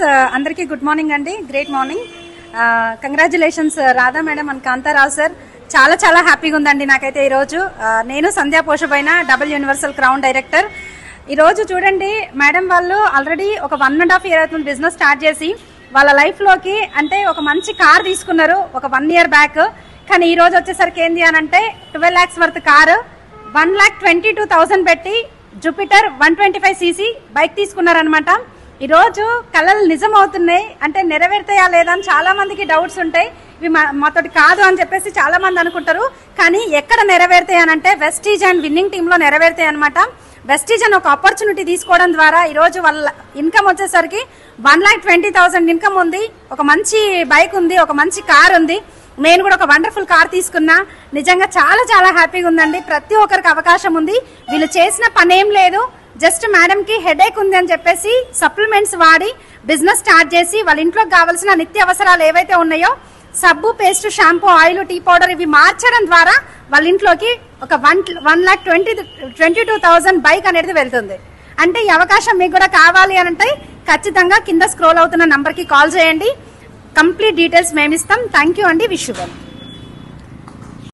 Viewers అందరికీ good morning అండి. Great morning. Congratulations Radha madam and Kantharao sir. చాలా చాలా హ్యాపీగా ఉందండి నాకైతే ఈరోజు. నేను సంధ్యా పోషబైన డబుల్ యూనివర్సల్ క్రౌన్ డైరెక్టర్. ఈరోజు చూడండి మేడం వాళ్ళు ఆల్రెడీ ఒక 1.5 year అవుతుంది బిజినెస్ స్టార్ట్ చేసి. వాళ్ళ లైఫ్లోకి అంటే ఒక మంచి కార్ తీసుకున్నారు ఒక 1 year బ్యాక్. కానీ ఈ రోజు వచ్చేసరికి ఏంది అని అంటే 12 lakhs వర్త్ కారు 1,22,000 పెట్టి జూపిటర్ 125cc బైక్ తీసుకున్నారనమాట. ఈరోజు కళలు నిజం అవుతున్నాయి అంటే నెరవేరుతాయా లేదా అని చాలా మందికి డౌట్స్ ఉంటాయి. ఇవి మాతోటి కాదు అని చెప్పేసి చాలా మంది అనుకుంటారు. కానీ ఎక్కడ నెరవేరుతాయి అని అంటే వెస్టీజ్ అండ్ విన్నింగ్ టీమ్ లో నెరవేరుతాయి అనమాట. వెస్టీజ్ అని ఒక ఆపర్చునిటీ తీసుకోవడం ద్వారా ఈరోజు వాళ్ళ ఇన్కమ్ వచ్చేసరికి 1,20,000 ఇన్కమ్ ఉంది. ఒక మంచి బైక్ ఉంది, ఒక మంచి కార్ ఉంది. నేను కూడా ఒక వండర్ఫుల్ కార్ తీసుకున్నా. నిజంగా చాలా చాలా హ్యాపీగా ఉందండి. ప్రతి ఒక్కరికి అవకాశం ఉంది. వీళ్ళు చేసిన పని ఏం లేదు, జస్ట్ మేడం కి హెడేక్ ఉంది అని చెప్పేసి సప్లిమెంట్స్ వాడి బిజినెస్ స్టార్ట్ చేసి వాళ్ళ ఇంట్లోకి కావాల్సిన నిత్య అవసరాలు ఏవైతే ఉన్నాయో సబ్బు, paste, shampoo, oil, tea powder ఇవి మార్చడం ద్వారా వాళ్ళ ఇంట్లోకి ఒక 1,22,000 బైక్ అనేది వెళ్తుంది. అంటే ఈ అవకాశం మీకు కూడా కావాలి అని అంటే ఖచ్చితంగా కింద స్క్రోల్ అవుతున్న నంబర్ కి కాల్ చేయండి. కంప్లీట్ డీటెయిల్స్ మేము ఇస్తాం. థ్యాంక్ యూ అండి. Wish you well.